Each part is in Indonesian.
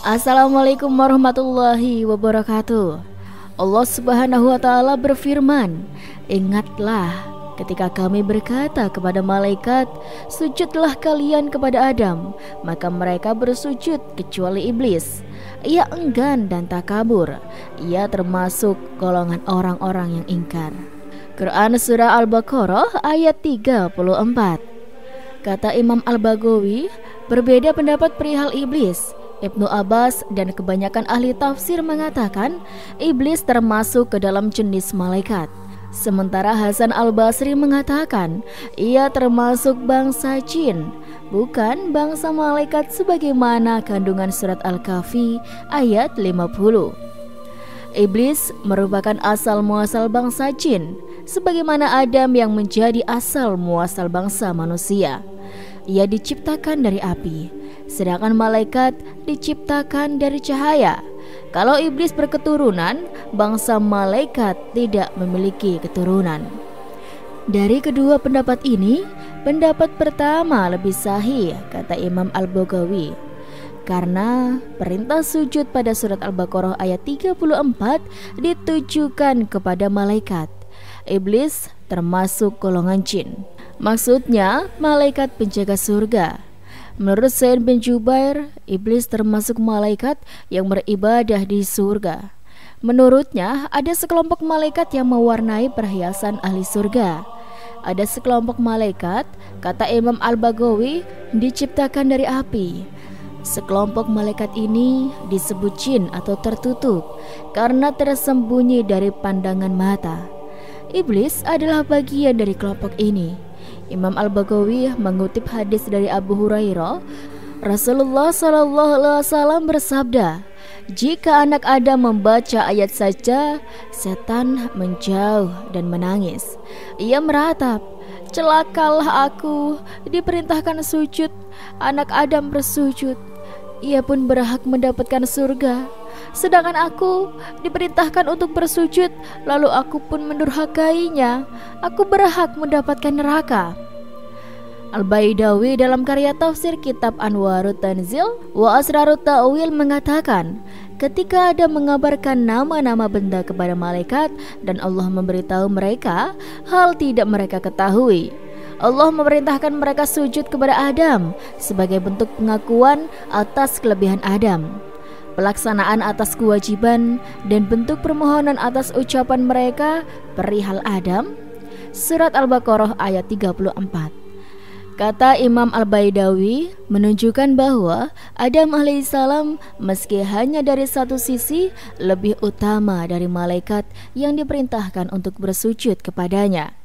Assalamualaikum warahmatullahi wabarakatuh. Allah Subhanahu wa ta'ala berfirman, "Ingatlah ketika kami berkata kepada malaikat, sujudlah kalian kepada Adam, maka mereka bersujud kecuali iblis. Ia enggan dan takabur. Ia termasuk golongan orang-orang yang ingkar." Quran Surah Al-Baqarah ayat 34. Kata Imam Al-Baghawi, berbeda pendapat perihal iblis. Ibnu Abbas dan kebanyakan ahli tafsir mengatakan iblis termasuk ke dalam jenis malaikat. Sementara Hasan Al-Basri mengatakan ia termasuk bangsa jin, bukan bangsa malaikat sebagaimana kandungan surat Al-Kahfi ayat 50. Iblis merupakan asal muasal bangsa jin, sebagaimana Adam yang menjadi asal muasal bangsa manusia. Ia diciptakan dari api, sedangkan malaikat diciptakan dari cahaya. Kalau iblis berketurunan, bangsa malaikat tidak memiliki keturunan. Dari kedua pendapat ini, pendapat pertama lebih sahih, kata Imam Al-Baghawi. Karena perintah sujud pada surat Al-Baqarah ayat 34 ditujukan kepada malaikat. Iblis termasuk golongan jin. Maksudnya malaikat penjaga surga. Menurut Sa'id bin Jubair, iblis termasuk malaikat yang beribadah di surga. Menurutnya, ada sekelompok malaikat yang mewarnai perhiasan ahli surga. Ada sekelompok malaikat, kata Imam Al-Baghawi, diciptakan dari api. Sekelompok malaikat ini disebut jin atau tertutup karena tersembunyi dari pandangan mata. Iblis adalah bagian dari kelompok ini. Imam Al-Baghawi mengutip hadis dari Abu Hurairah, Rasulullah SAW bersabda, "Jika anak Adam membaca ayat saja, setan menjauh dan menangis. Ia meratap, 'Celakalah aku, diperintahkan sujud.' Anak Adam bersujud. Ia pun berhak mendapatkan surga. Sedangkan aku diperintahkan untuk bersujud, lalu aku pun mendurhakainya. Aku berhak mendapatkan neraka." Al-Baidawi dalam karya tafsir kitab Anwarut Tanzil wa Asrarut Ta'wil mengatakan, ketika ada mengabarkan nama-nama benda kepada malaikat dan Allah memberitahu mereka hal tidak mereka ketahui, Allah memerintahkan mereka sujud kepada Adam sebagai bentuk pengakuan atas kelebihan Adam, pelaksanaan atas kewajiban, dan bentuk permohonan atas ucapan mereka perihal Adam. Surat Al-Baqarah ayat 34. Kata Imam Al-Baidawi menunjukkan bahwa Adam alaihissalam meski hanya dari satu sisi lebih utama dari malaikat yang diperintahkan untuk bersujud kepadanya.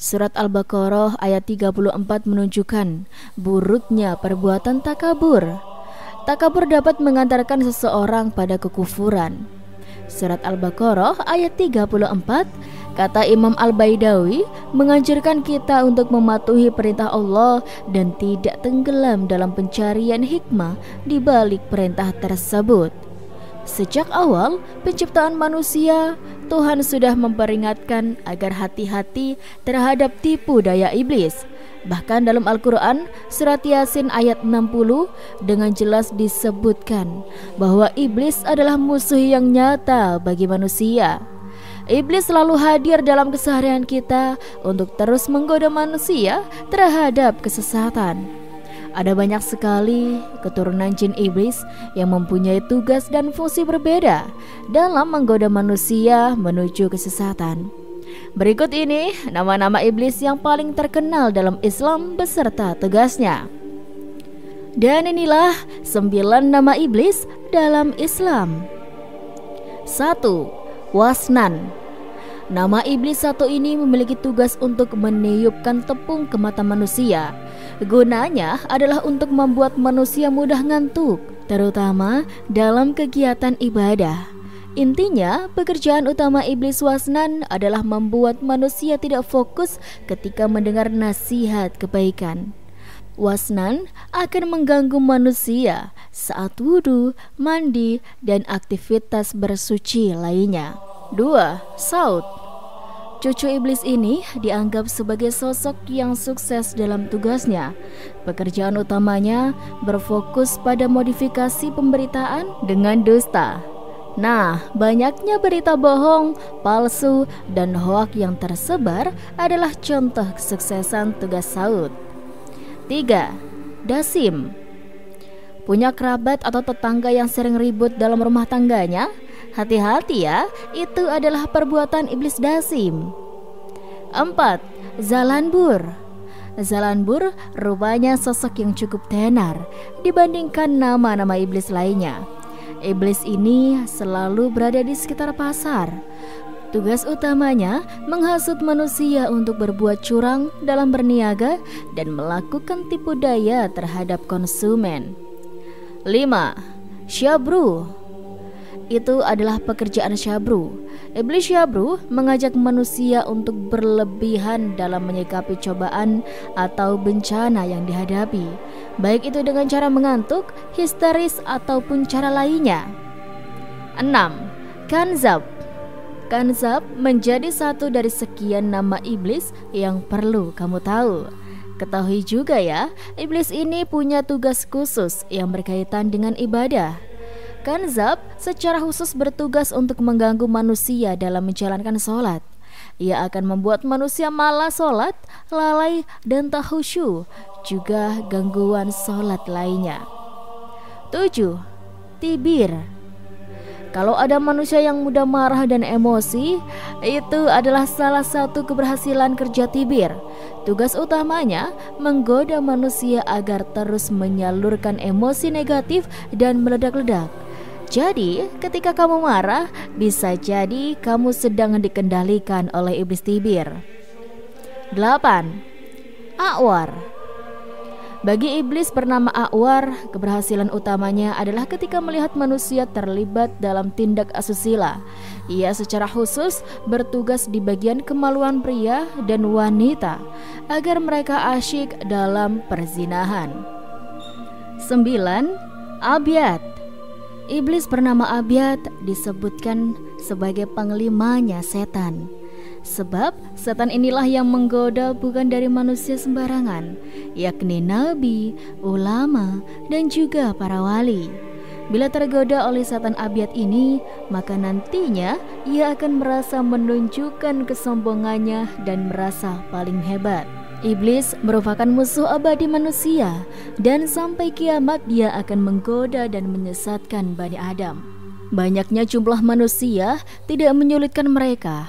Surat Al-Baqarah ayat 34 menunjukkan buruknya perbuatan takabur. Takabur dapat mengantarkan seseorang pada kekufuran. Surat Al-Baqarah ayat 34, kata Imam Al-Baidawi, menganjurkan kita untuk mematuhi perintah Allah dan tidak tenggelam dalam pencarian hikmah di balik perintah tersebut. Sejak awal penciptaan manusia, Tuhan sudah memperingatkan agar hati-hati terhadap tipu daya iblis. Bahkan dalam Al-Quran, surat Yasin ayat 60 dengan jelas disebutkan bahwa iblis adalah musuh yang nyata bagi manusia. Iblis selalu hadir dalam keseharian kita untuk terus menggoda manusia terhadap kesesatan. Ada banyak sekali keturunan jin iblis yang mempunyai tugas dan fungsi berbeda dalam menggoda manusia menuju kesesatan. Berikut ini nama-nama iblis yang paling terkenal dalam Islam beserta tugasnya. Dan inilah 9 nama iblis dalam Islam. 1. Wasnan. Nama iblis satu ini memiliki tugas untuk meniupkan tepung ke mata manusia. Gunanya adalah untuk membuat manusia mudah ngantuk, terutama dalam kegiatan ibadah. Intinya, pekerjaan utama iblis wasnan adalah membuat manusia tidak fokus ketika mendengar nasihat kebaikan. Wasnan akan mengganggu manusia saat wudhu, mandi, dan aktivitas bersuci lainnya. 2. Saut. Cucu iblis ini dianggap sebagai sosok yang sukses dalam tugasnya. Pekerjaan utamanya berfokus pada modifikasi pemberitaan dengan dusta. Nah, banyaknya berita bohong, palsu, dan hoak yang tersebar adalah contoh kesuksesan tugas Saud. 3. Dasim. Punya kerabat atau tetangga yang sering ribut dalam rumah tangganya? Hati-hati ya, itu adalah perbuatan iblis dasim. 4. Zalanbur. Zalanbur rupanya sosok yang cukup tenar dibandingkan nama-nama iblis lainnya. Iblis ini selalu berada di sekitar pasar. Tugas utamanya menghasut manusia untuk berbuat curang dalam berniaga dan melakukan tipu daya terhadap konsumen. 5. Syabru. Itu adalah pekerjaan syabru. Iblis syabru mengajak manusia untuk berlebihan dalam menyikapi cobaan atau bencana yang dihadapi, baik itu dengan cara mengantuk, histeris, ataupun cara lainnya. 6. Kanzab. Kanzab menjadi satu dari sekian nama iblis yang perlu kamu tahu. Ketahui juga ya, iblis ini punya tugas khusus yang berkaitan dengan ibadah. Kanzab secara khusus bertugas untuk mengganggu manusia dalam menjalankan sholat. Ia akan membuat manusia malas sholat, lalai, dan tak khusyuk, juga gangguan sholat lainnya. 7. Tibir. Kalau ada manusia yang mudah marah dan emosi, itu adalah salah satu keberhasilan kerja tibir. Tugas utamanya menggoda manusia agar terus menyalurkan emosi negatif dan meledak-ledak. Jadi, ketika kamu marah, bisa jadi kamu sedang dikendalikan oleh iblis tibir. 8. A'war. Bagi iblis bernama A'war, keberhasilan utamanya adalah ketika melihat manusia terlibat dalam tindak asusila. Ia secara khusus bertugas di bagian kemaluan pria dan wanita agar mereka asyik dalam perzinahan. 9. Abyad. Iblis bernama Abyad disebutkan sebagai panglimanya setan. Sebab setan inilah yang menggoda bukan dari manusia sembarangan, yakni nabi, ulama, dan juga para wali. Bila tergoda oleh setan Abyad ini, maka nantinya ia akan merasa menunjukkan kesombongannya dan merasa paling hebat. Iblis merupakan musuh abadi manusia, dan sampai kiamat dia akan menggoda dan menyesatkan Bani Adam. Banyaknya jumlah manusia tidak menyulitkan mereka,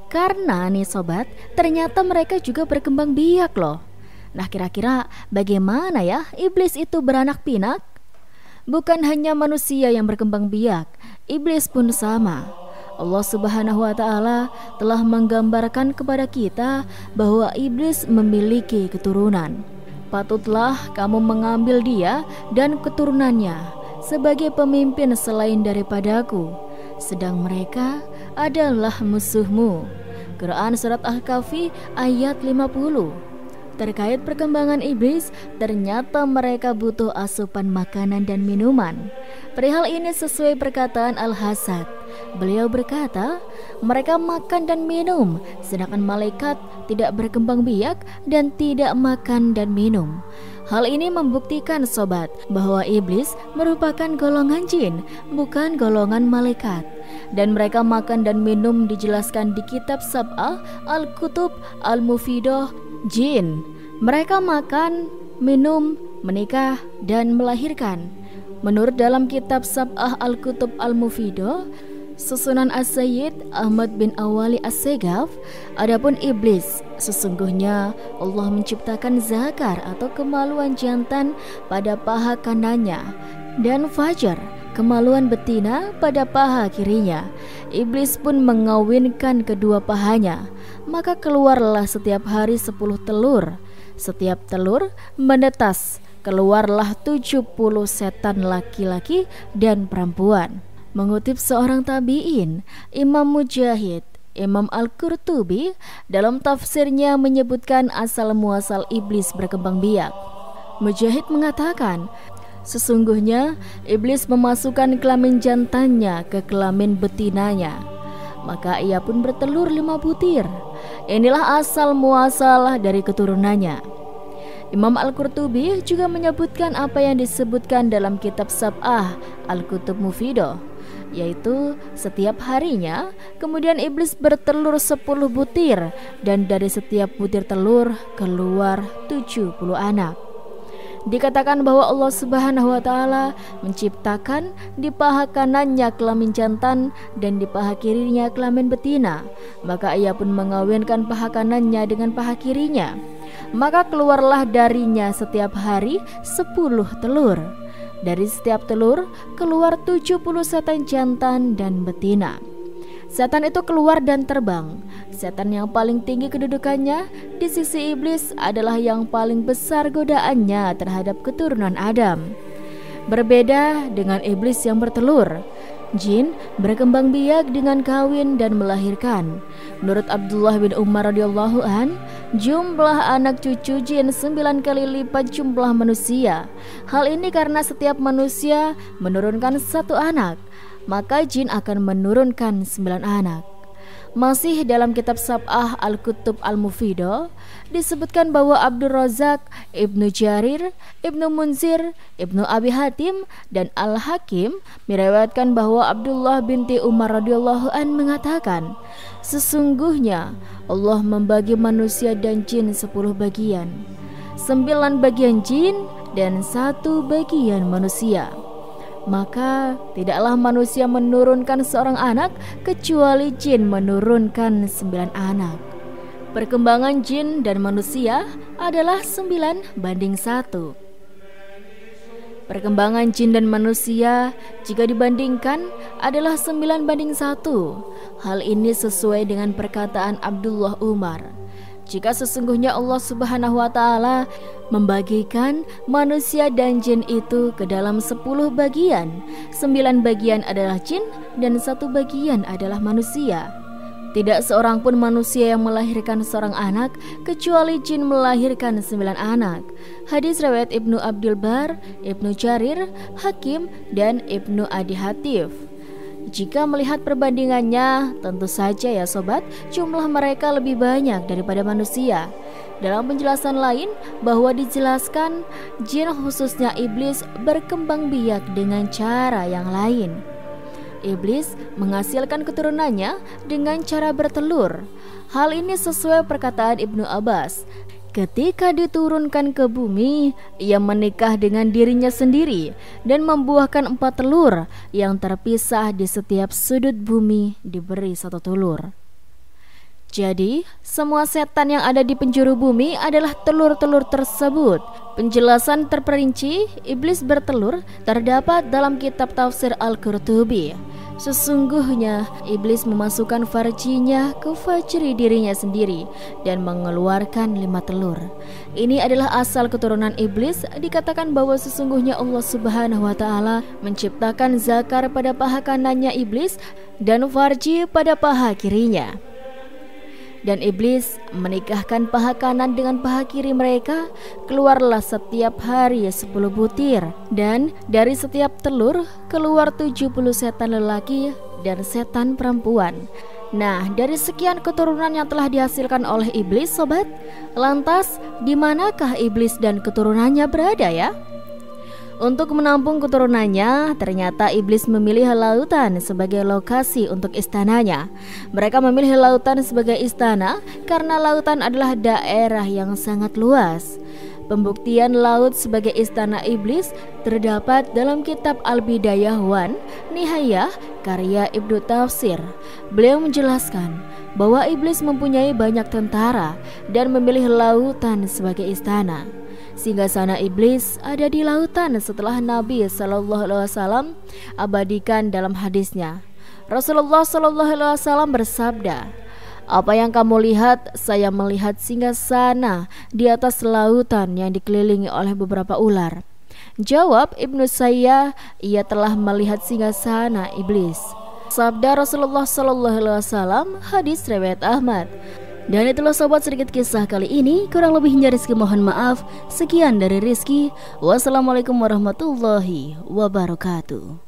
karena nih sobat, ternyata mereka juga berkembang biak loh. Nah, kira-kira bagaimana ya iblis itu beranak pinak? Bukan hanya manusia yang berkembang biak, iblis pun sama. Allah Subhanahu wa Ta'ala telah menggambarkan kepada kita bahwa iblis memiliki keturunan. Patutlah kamu mengambil dia dan keturunannya sebagai pemimpin selain daripadaku, sedang mereka adalah musuhmu. Quran Surat Al-Kahfi ayat 50. Terkait perkembangan iblis, ternyata mereka butuh asupan makanan dan minuman. Perihal ini sesuai perkataan Al-Hasad. Beliau berkata, mereka makan dan minum, sedangkan malaikat tidak berkembang biak dan tidak makan dan minum. Hal ini membuktikan sobat bahwa iblis merupakan golongan jin, bukan golongan malaikat. Dan mereka makan dan minum dijelaskan di kitab Sab'ah Al-Kutub Al-Mufidah Jin. Mereka makan, minum, menikah, dan melahirkan. Menurut dalam kitab Sab'ah Al-Kutub Al-Mufidah Susunan As-Sayyid Ahmad bin Awali As-Segaf, adapun iblis, sesungguhnya Allah menciptakan zakar atau kemaluan jantan pada paha kanannya dan fajar, kemaluan betina, pada paha kirinya. Iblis pun mengawinkan kedua pahanya, maka keluarlah setiap hari 10 telur. Setiap telur menetas, keluarlah 70 setan laki-laki dan perempuan. Mengutip seorang tabi'in, Imam Mujahid, Imam Al-Qurtubi dalam tafsirnya menyebutkan asal muasal iblis berkembang biak. Mujahid mengatakan, sesungguhnya iblis memasukkan kelamin jantannya ke kelamin betinanya, maka ia pun bertelur 5 butir. Inilah asal muasal dari keturunannya. Imam Al-Qurtubi juga menyebutkan apa yang disebutkan dalam kitab Sab'ah Al-Kutub Mufidah, yaitu setiap harinya kemudian iblis bertelur 10 butir, dan dari setiap butir telur keluar 70 anak. Dikatakan bahwa Allah Subhanahu wa Ta'ala menciptakan di paha kanannya kelamin jantan dan di paha kirinya kelamin betina, maka ia pun mengawinkan paha kanannya dengan paha kirinya, maka keluarlah darinya setiap hari 10 telur. Dari setiap telur keluar 70 setan jantan dan betina. Setan itu keluar dan terbang. Setan yang paling tinggi kedudukannya di sisi iblis adalah yang paling besar godaannya terhadap keturunan Adam. Berbeda dengan iblis yang bertelur, jin berkembang biak dengan kawin dan melahirkan. Menurut Abdullah bin Umar radhiyallahu an, jumlah anak cucu jin 9 kali lipat jumlah manusia. Hal ini karena setiap manusia menurunkan 1 anak, maka jin akan menurunkan 9 anak. Masih dalam kitab Sab'ah Al-Kutub Al-Mufidah disebutkan bahwa Abdul Razak, Ibnu Jarir, Ibnu Munzir, Ibnu Abi Hatim, dan Al-Hakim meriwayatkan bahwa Abdullah binti Umar radhiyallahu an mengatakan, sesungguhnya Allah membagi manusia dan jin 10 bagian, 9 bagian jin dan 1 bagian manusia. Maka tidaklah manusia menurunkan seorang anak kecuali jin menurunkan 9 anak. Perkembangan jin dan manusia adalah 9:1. Perkembangan jin dan manusia jika dibandingkan adalah 9:1. Hal ini sesuai dengan perkataan Abdullah Umar. Jika sesungguhnya Allah Subhanahu wa Ta'ala membagikan manusia dan jin itu ke dalam 10 bagian, 9 bagian adalah jin dan 1 bagian adalah manusia. Tidak seorang pun manusia yang melahirkan seorang anak kecuali jin melahirkan 9 anak. Hadis riwayat Ibnu Abdul Bar, Ibnu Jarir, Hakim, dan Ibnu Adi Hatif. Jika melihat perbandingannya, tentu saja ya sobat, jumlah mereka lebih banyak daripada manusia. Dalam penjelasan lain bahwa dijelaskan jin khususnya iblis berkembang biak dengan cara yang lain. Iblis menghasilkan keturunannya dengan cara bertelur. Hal ini sesuai perkataan Ibnu Abbas. Ketika diturunkan ke bumi, ia menikah dengan dirinya sendiri dan membuahkan 4 telur yang terpisah di setiap sudut bumi diberi 1 telur. Jadi, semua setan yang ada di penjuru bumi adalah telur-telur tersebut. Penjelasan terperinci iblis bertelur terdapat dalam kitab tafsir Al-Qurtubi. Sesungguhnya iblis memasukkan farjinya ke fajri dirinya sendiri dan mengeluarkan 5 telur. Ini adalah asal keturunan iblis. Dikatakan bahwa sesungguhnya Allah Subhanahu wa Ta'ala menciptakan zakar pada paha kanannya iblis dan farji pada paha kirinya. Dan iblis menikahkan paha kanan dengan paha kiri mereka. Keluarlah setiap hari 10 butir, dan dari setiap telur keluar 70 setan lelaki dan setan perempuan. Nah, dari sekian keturunan yang telah dihasilkan oleh iblis, sobat, lantas di manakah iblis dan keturunannya berada ya? Untuk menampung keturunannya, ternyata iblis memilih lautan sebagai lokasi untuk istananya. Mereka memilih lautan sebagai istana karena lautan adalah daerah yang sangat luas. Pembuktian laut sebagai istana iblis terdapat dalam kitab Al-Bidayah wan Nihayah karya Ibnu Tafsir. Beliau menjelaskan bahwa iblis mempunyai banyak tentara dan memilih lautan sebagai istana. Singgasana iblis ada di lautan setelah Nabi SAW abadikan dalam hadisnya. Rasulullah SAW bersabda, "Apa yang kamu lihat, saya melihat singgasana di atas lautan yang dikelilingi oleh beberapa ular." Jawab Ibnu Sayyah, ia telah melihat singgasana iblis. Sabda Rasulullah SAW, hadis riwayat Ahmad. Dan itulah sobat sedikit kisah kali ini. Kurang lebihnya Rizky mohon maaf. Sekian dari Rizky. Wassalamualaikum warahmatullahi wabarakatuh.